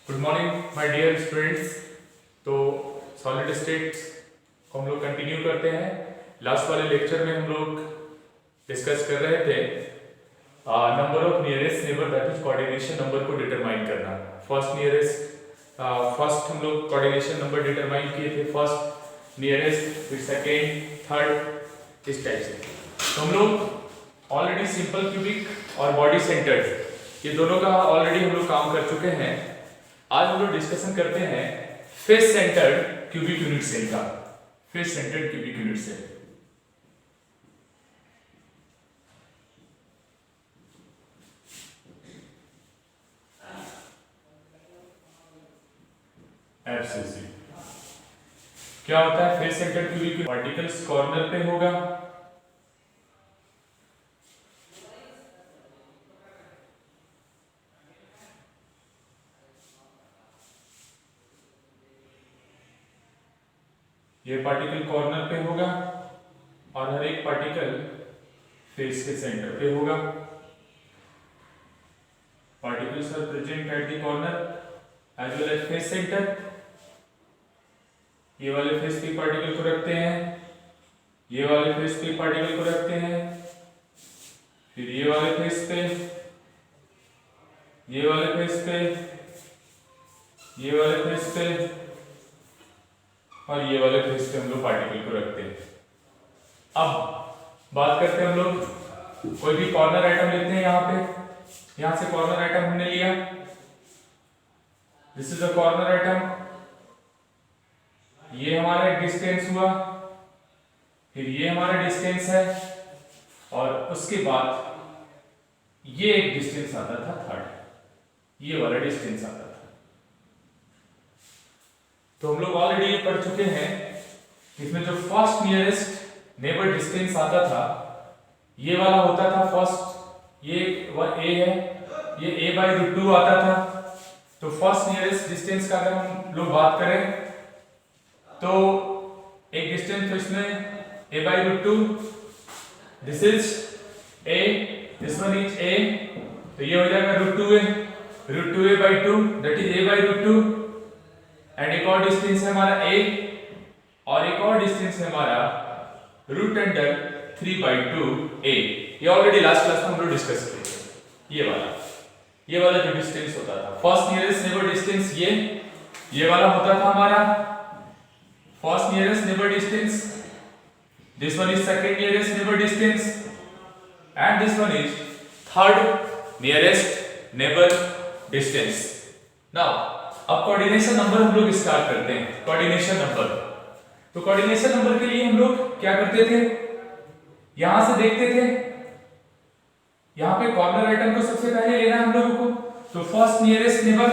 Good morning my dear students. तो solid states को हम लोग कंटिन्यू करते हैं। लास्ट वाले लेक्चर में हम लोग डिस्कस कर रहे थे number of nearest neighbour, that is coordination number को डिटरमाइन करना। फर्स्ट हम लोग कोऑर्डिनेशन नंबर डिटरमाइन किए थे, फर्स्ट नियरेस्ट, फिर सेकेंड, थर्ड, इस टाइप से। तो हम लोग ऑलरेडी सिंपल क्यूबिक और बॉडी सेंटर्ड ये दोनों का ऑलरेडी हम लोग काम कर चुके हैं। आज हम लोग डिस्कशन करते हैं face centred cubic unit cell का। Face centred cubic unit cell, FCC क्या होता है? Face centred cubic unit particles corner पे होगा, ये पार्टिकल कॉर्नर पे होगा और हर एक पार्टिकल फेस के सेंटर पे होगा। Particles are present at the corner as well as face centre. ये वाले फेस पे पार्टिकल को रखते हैं, ये वाले फेस पे पार्टिकल को रखते हैं, फिर ये वाले फेस पे, ये वाले फेस पे, ये वाले फेस पे और ये वाले फेस पे हम लोग पार्टिकल को रखते हैं। अब बात करते हैं हम लोग कोई भी कॉर्नर आइटम लेते हैं। यहाँ पे यहां से कॉर्नर आइटम हमने लिया, this is a corner item. ये हमारा एक डिस्टेंस हुआ, फिर ये हमारा डिस्टेंस है और उसके बाद ये एक डिस्टेंस आता था थर्ड, ये वाला डिस्टेंस आता था। तो हम लोग ऑलरेडी ये पढ़ चुके हैं, इसमें जो फर्स्ट नियरेस्ट नेबर डिस्टेंस आता था ये वाला होता था फर्स्ट, ये a है, ये a/√2 आता था। तो फर्स्ट नियरेस्ट डिस्टेंस का अगर हम लोग बात करें तो एक डिस्टेंस तो इसमें a/√2, this is a, this one is a, तो ये हो जाएगा √2a/2, that is a/√2। And एक और डिस्टेंस है हमारा a और एक और डिस्टेंस है हमारा √3/2a। ये ऑलरेडी लास्ट क्लास में हम लोग डिस्कस किए थे। ये वाला जो डिस्टेंस होता था फर्स्ट नियरेस्ट नेबर डिस्टेंस, ये वाला होता था हमारा first nearest neighbour distance. This one is second nearest neighbour distance and this one is third nearest neighbour distance. Now अब कोऑर्डिनेशन नंबर हम लोग स्टार्ट करते हैं। कोऑर्डिनेशन नंबर, तो कोऑर्डिनेशन नंबर के लिए हम लोग क्या करते थे, यहां से देखते थे, यहां पे कॉर्नर आइटम को सबसे पहले लेना है हम लोगों को। तो first nearest neighbour,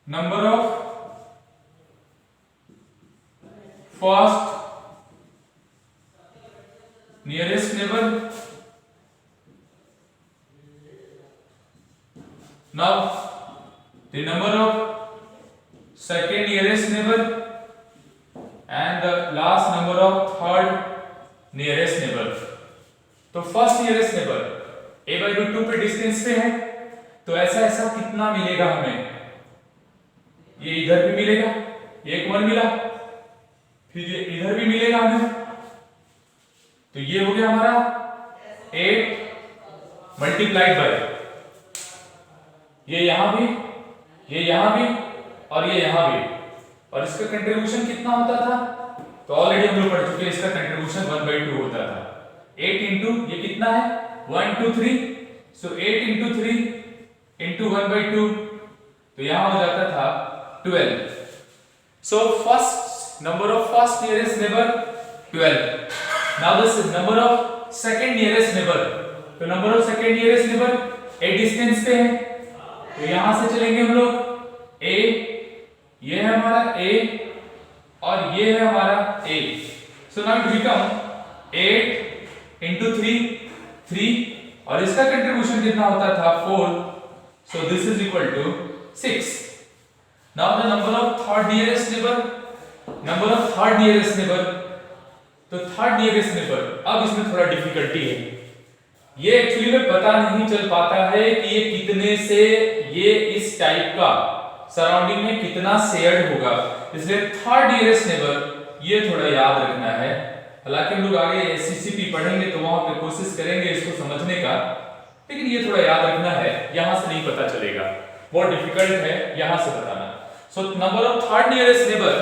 number of first nearest neighbour. Now the number of second nearest neighbor and the last number of third nearest neighbor। तो फर्स्ट नियरेस्ट नेबर a/√2 पे डिस्टेंस पे है, तो ऐसा कितना मिलेगा हमें, ये इधर भी मिलेगा, एक 1 मिला, फिर ये इधर भी मिलेगा हमें, तो ये हो गया हमारा 8 मल्टीप्लाइड बाय, ये यहां भी, ये यहां भी और ये यहां भी। और इसका कंट्रीब्यूशन कितना होता था, तो ऑलरेडी हम लोग पढ़ चुके हैं, इसका कंट्रीब्यूशन 1/2 होता था। 8 इंटू ये कितना है 1 2 3, सो 8 इंटू 3 इंटू 1/2, तो यहां हो जाता था 12। So first number of first nearest neighbour 12। Now this is number of second nearest neighbour. तो number of second nearest neighbour a distance पे है, तो यहां से चलेंगे हम लोग a, ये है हमारा a और ये है हमारा a। So now it become 8 into 3 और इसका कंट्रीब्यूशन कितना होता था 4, so this is equal to 6। Now the number of third nearest neighbour, number of third nearest neighbour, तो थर्ड नियरेस्ट नेबर, अब इसमें थोड़ा डिफिकल्टी है। ये एक्चुअली में पता नहीं चल पाता है कि ये कितने से ये इस टाइप का सराउंडिंग में कितना शेयर्ड होगा, इसलिए थर्ड नियरेस्ट नेबर ये थोड़ा याद रखना है। हालांकि हम लोग आगे एससीसीपी पढ़ेंगे तो वहां पे कोशिश करेंगे इसको समझने का, लेकिन ये थोड़ा याद रखना है, यहां से नहीं पता चलेगा, बहुत डिफिकल्ट है यहां से बताना। So number of third nearest neighbour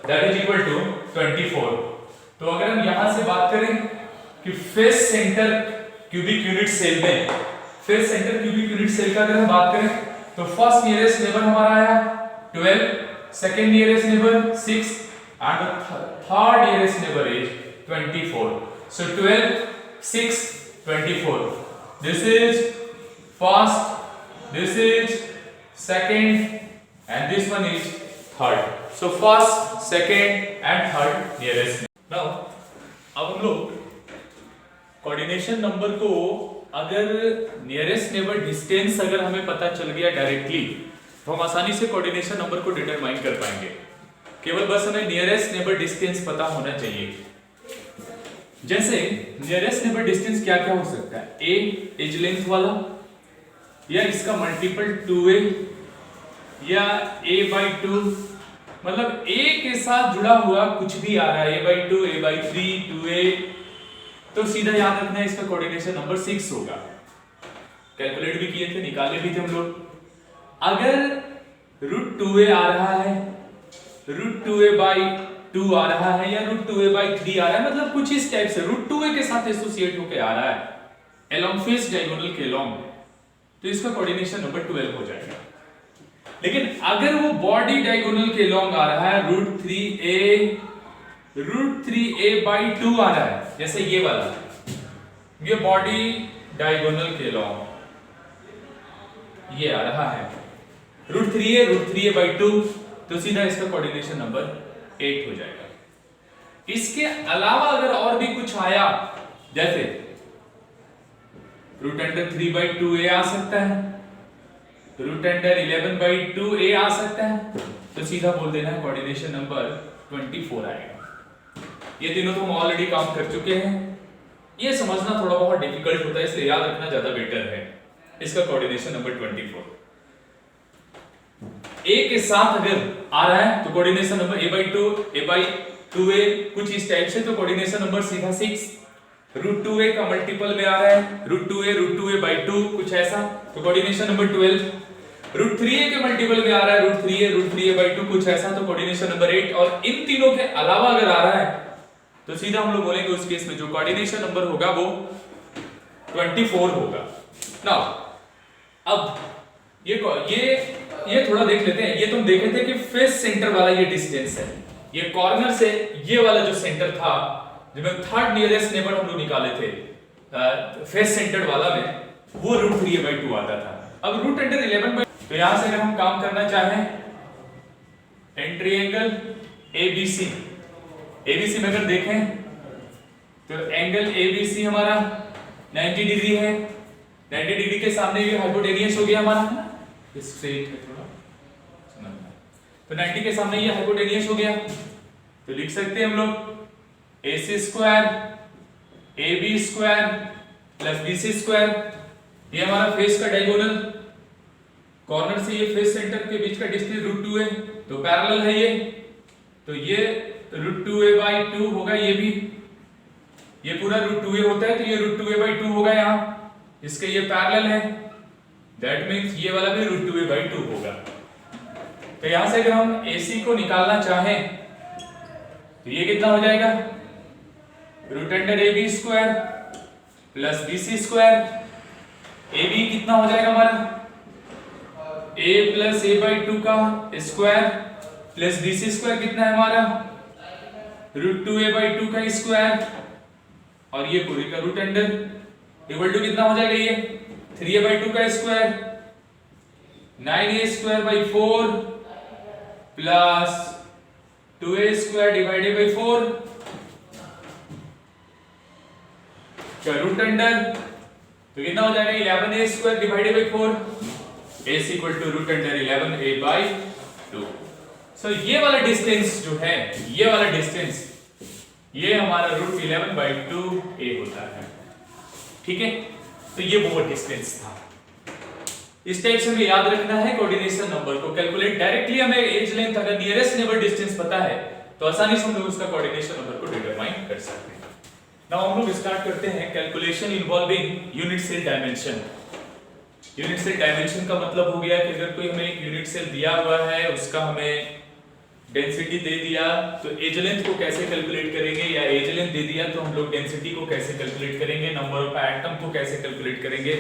that is equal to 24। तो अगर हम यहां से बात करें कि face centre cubic unit cell में, face centre cubic unit cell का अगर हम बात करें तो फर्स्ट नियरेस्ट नेबर हमारा आया 12, second nearest neighbour 6 and third nearest neighbour is 24। So 12, 6, 24, this is first, this is second and this one is third. So first, second and third nearest. Now अब हम लोग कोऑर्डिनेशन नंबर को अगर nearest neighbour distance अगर हमें पता चल गया डायरेक्टली तो हम आसानी से कोऑर्डिनेशन नंबर को डिटरमाइन कर पाएंगे। केवल बस हमें नियरेस्ट नेबर डिस्टेंस पता होना चाहिए। जैसे नियरेस्ट नेबर डिस्टेंस क्या क्या हो सकता है, ए एज लेंथ वाला, या इसका मल्टीपल 2a, या a/2, मतलब a के साथ जुड़ा हुआ कुछ भी आ रहा है, a/2, a/3, 2a, तो सीधा याद रखना है इसका कोऑर्डिनेशन नंबर 6 होगा। कैलकुलेट भी किए थे, निकाले भी थे हम लोग। अगर √2a आ रहा है, √2a/2 आ रहा है, या √2a/3 आ रहा है, मतलब कुछ इस टाइप से √2a के साथ एसोसिएट होकर आ रहा है अलोंग फेस डायगोनल के अलोंग, तो इसका कोऑर्डिनेशन नंबर 12 हो जाएगा। लेकिन अगर वो बॉडी डायगोनल के अलोंग आ रहा है, √3a/2 आ रहा है, जैसे ये वाला, ये बॉडी डायगोनल के अलोंग ये आ रहा है √3a/2, तो सीधा इसका कोऑर्डिनेशन नंबर 8 हो जाएगा। इसके अलावा अगर और भी कुछ आया, जैसे √3/2a आ सकता है, √11/2a आ सकता है, तो सीधा बोल देना है कोऑर्डिनेशन नंबर 24 आएगा। ये तीनों तो हम ऑलरेडी काउंट कर चुके हैं, ये समझना थोड़ा बहुत डिफिकल्ट होता है, इसलिए याद रखना ज्यादा बेटर है। इसका कोऑर्डिनेशन नंबर 24 a के साथ अगर आ रहा है तो कोऑर्डिनेशन नंबर a/2, a/2a कुछ इस टाइप से, तो कोऑर्डिनेशन नंबर सीधा 6। √2a का मल्टीपल में आ रहा है, √2a/2 कुछ ऐसा, तो कोऑर्डिनेशन नंबर 12। √3a के मल्टीपल में आ रहा है, √3a/2 कुछ ऐसा, तो कोऑर्डिनेशन नंबर 8। और इन तीनों के अलावा अगर आ रहा है तो सीधा हम लोग बोलेंगे उस केस में जो कोऑर्डिनेशन नंबर होगा वो 24 होगा। नाउ अब ये थोड़ा देख लेते हैं। ये तुम देखे थे कि फेस सेंटर वाला ये डिस्टेंस है, ये कॉर्नर से ये वाला जो सेंटर था, जिसमें थर्ड नियरेस्ट नेबर हम लोग निकाले थे फेस सेंटर वाला में, वो √3a/2 आता था। अब √11/2, तो यहां से अगर हम काम करना चाहें एंट्री एंगल ABC में अगर देखें तो एंगल ABC हमारा 90 डिग्री है। 90 डिग्री के सामने ये हाइपोटेनियस हो गया हमारा, स्ट्रेट है थोड़ा, तो 90 के सामने ये हाइपोटेनियस हो गया, तो लिख सकते हैं हम लोग AC² AB² प्लस BC²। ये हमारा फेस का डायगोनल, कॉर्नर से ये फेस सेंटर के बीच का डिस्टेंस √2a, तो पैरेलल है ये, तो ये √2a/2 होगा। ये भी, ये पूरा √2a होता है, तो ये √2a/2 होगा यहाँ, इसके ये पैरेलल है, दैट मींस ये वाला भी √2a/2 होगा। तो यहां से अगर हम AC को निकालना चाहें तो ये कितना हो जाएगा, √AB² प्लस BC²। AB कितना हो जाएगा हमारा, a प्लस a/2 का स्क्वायर प्लस BC² कितना है हमारा, √2a/2 का स्क्वायर, और ये पूरी का रूट अंडर इक्वल टू कितना हो जाएगा, ये 3a/2 का square, 9a²/4 plus 2a² divided by 4 का रूट अंडर, तो कितना हो जाएगा 11a² divided by 4, s equal to root under 11a/2। So ये वाला डिस्टेंस जो है, ये वाला डिस्टेंस, ये हमारा √11/2a होता है। ठीक है, तो ये वो डिस्टेंस था। इस टाइप से हमें याद रखना है कोऑर्डिनेशन नंबर को कैलकुलेट डायरेक्टली। हमें एज लेंथ अगर नियरेस्ट नेबर डिस्टेंस पता है तो आसानी से हम लोग उसका कोऑर्डिनेशन नंबर को डिटरमाइन कर सकते हैं। नाउ हम लोग स्टार्ट करते हैं calculation involving unit cell dimension. Unit cell dimension का मतलब हो गया कि अगर कोई हमें एक यूनिट सेल दिया हुआ है, उसका हमें डेंसिटी दे दिया तो एज लेंथ को कैसे कैलकुलेट करेंगे, या एज लेंथ दे दिया तो हम लोग डेंसिटी को कैसे कैलकुलेट करेंगे, नंबर ऑफ एटम को कैसे कैलकुलेट करेंगे,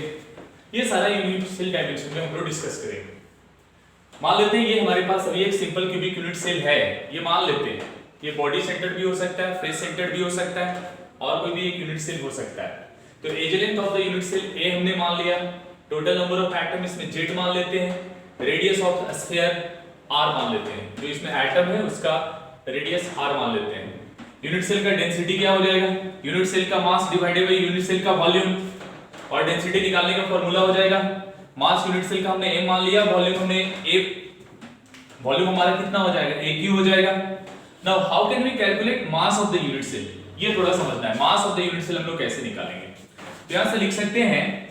ये सारा यूनिट सेल डायमेंशन में हम लोग डिस्कस करेंगे। मान लेते हैं ये हमारे पास अभी एक सिंपल क्यूबिक यूनिट सेल है, ये मान लेते हैं ये बॉडी सेंटर्ड भी हो सकता है, फेस सेंटर्ड भी हो सकता है, और कोई भी एक यूनिट सेल हो सकता है। तो edge length of the unit cell a हमने मान लिया, टोटल नंबर ऑफ एटम इसमें z मान लेते हैं, रेडियस ऑफ स्फीयर r मान लेते हैं, जो इसमें एटम है उसका रेडियस r मान लेते हैं। यूनिट सेल का डेंसिटी क्या हो जाएगा, यूनिट सेल का mass divided by unit cell का वॉल्यूम, और डेंसिटी निकालने का फार्मूला हो जाएगा मास यूनिट सेल का हमने m मान लिया, वॉल्यूम हमने a, वॉल्यूम हमारा कितना हो जाएगा aq हो जाएगा। Now how can we calculate mass of the unit cell, ये थोड़ा समझना है। Mass of the unit cell हम लोग कैसे निकालेंगे, तो यहां से लिख सकते हैं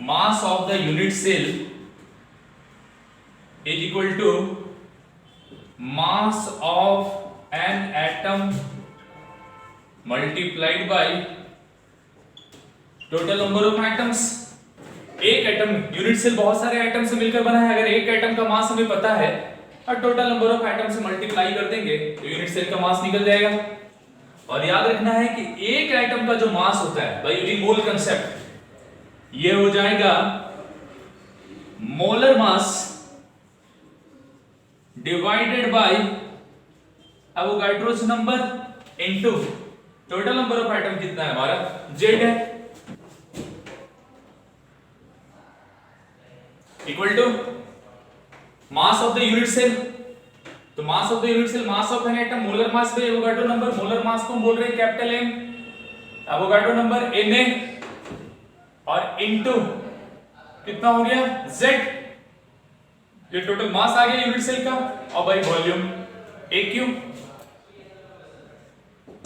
mass of the unit cell is equal to mass of an atom multiplied by total number of atoms। एक एटम, यूनिट सेल बहुत सारे एटम से मिलकर बना है, अगर एक एटम का मास हमें पता है और टोटल नंबर ऑफ एटम से मल्टीप्लाई कर देंगे तो यूनिट सेल का मास निकल जाएगा। और याद रखना है कि एक एटम का जो मास होता है बाय यूजिंग मोल कांसेप्ट, ये हो जाएगा molar mass divided by Avogadro's number into total number of atom कितना है हमारा z है, equal to mass of the unit cell. तो mass of the unit cell mass of an atom molar mass पे Avogadro number, molar mass को हम बोल रहे हैं capital M, Avogadro number Na, और इनटू कितना हो गया z, ये टोटल मास आ गया यूनिट सेल का, और by volume AQ,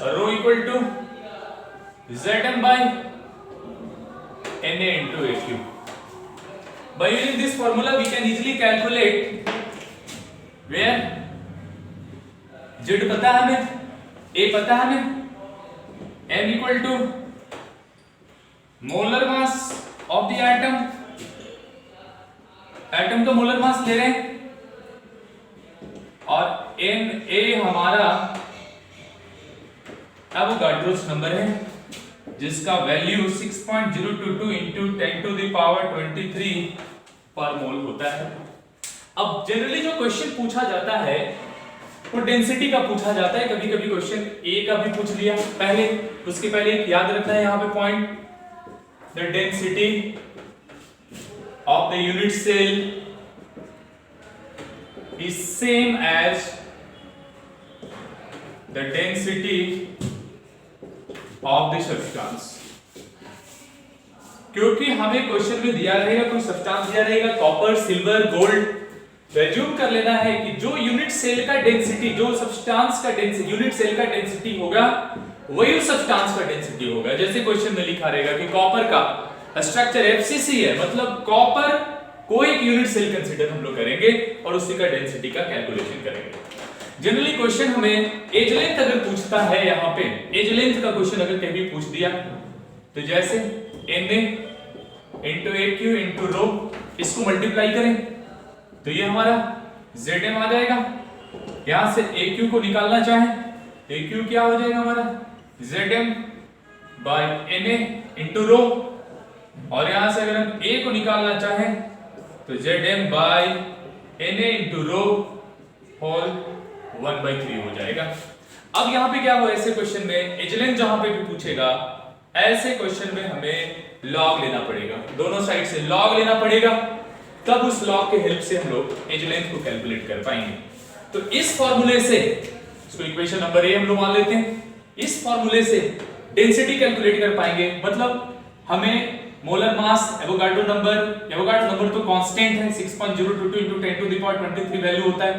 rho equal to Zm by Na into AQ। By using this formula we can easily calculate where Z पता है हमें, A पता है हमें, M equal to molar mass of the atom, atom का molar mass ले रहे हैं, और Na हमारा एवोगाड्रोस नंबर है जिसका value 6.022 into 10 to the power 23 पर मोल होता है। अब जनरली जो क्वेश्चन पूछा जाता है वो डेंसिटी का पूछा जाता है, कभी कभी क्वेश्चन ए का भी पूछ लिया पहले, उसके पहले याद रखना है यहाँ पे point, the density of the unit cell is same as the density of the substance। क्योंकि हमें क्वेश्चन में दिया रहेगा कोई सब्सटेंस दिया रहेगा कॉपर सिल्वर गोल्ड, तो एज्यूम कर लेना है कि जो यूनिट सेल का डेंसिटी, जो सब्सटेंस का डेंसिटी यूनिट सेल का डेंसिटी होगा वही उस सब्सटेंस का डेंसिटी होगा। जैसे क्वेश्चन में लिखा रहेगा कि कॉपर का स्ट्रक्चर FCC है, मतलब कॉपर को एक यूनिट सेल कंसीडर हम लोग करेंगे और उसी का डेंसिटी का कैलकुलेशन करेंगे। जनरली क्वेश्चन हमें एज लेंथ अगर पूछता है, यहाँ पे एज लेंथ का क्वेश्चन अगर कभी पूछ दिया तो जैसे Na into AQ into रो, इसको मल्टीप्लाई करें तो ये हमारा Zm आ जाएगा। यहां से AQ को निकालना चाहें तो AQ क्या हो जाएगा हमारा Zm by Na into रो, और यहां से अगर हम A को निकालना चाहें तो Zm by Na into rho whole 1/3 हो जाएगा। अब यहाँ पे क्या हो, ऐसे क्वेश्चन में एज लेंथ जहां पे भी पूछेगा ऐसे क्वेश्चन में हमें लॉग लेना पड़ेगा, दोनों साइड से लॉग लेना पड़ेगा, तब उस लॉग के हेल्प से हम लोग एज लेंथ को कैलकुलेट कर पाएंगे। तो इस फॉर्मूले से, इसको इक्वेशन नंबर ए हम लोग मान लेते हैं, इस फॉर्मूले से डेंसिटी कैलकुलेट कर पाएंगे। मतलब हमें मोलर मास एवोगाड्रो नंबर तो कांस्टेंट है 6.022 into 10 to the power 23 value होता है।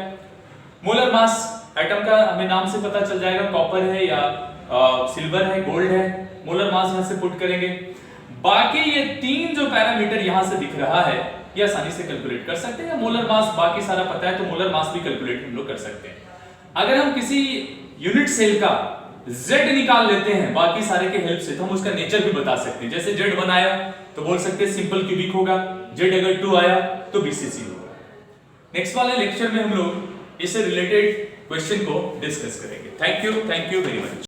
मोलर मास एटम का हमें नाम से पता चल जाएगा, कॉपर है या सिल्वर है गोल्ड है, मोलर मास यहां से पुट करेंगे। बाकी ये 3 जो पैरामीटर यहां से दिख रहा है ये आसानी से कैलकुलेट कर सकते हैं, या मोलर मास बाकी सारा पता है तो मोलर मास भी कैलकुलेट हम लोग कर सकते हैं। अगर हम किसी यूनिट सेल का Z निकाल लेते हैं बाकी सारे के हेल्प से, तो हम उसका नेचर भी बता सकते हैं। जैसे Z1 आया तो बोल सकते हैं सिंपल क्यूबिक होगा, Z अगर 2 आया तो BCC होगा। नेक्स्ट वाले लेक्चर में हम लोग इससे रिलेटेड क्वेश्चन को डिस्कस करेंगे। Thank you very much.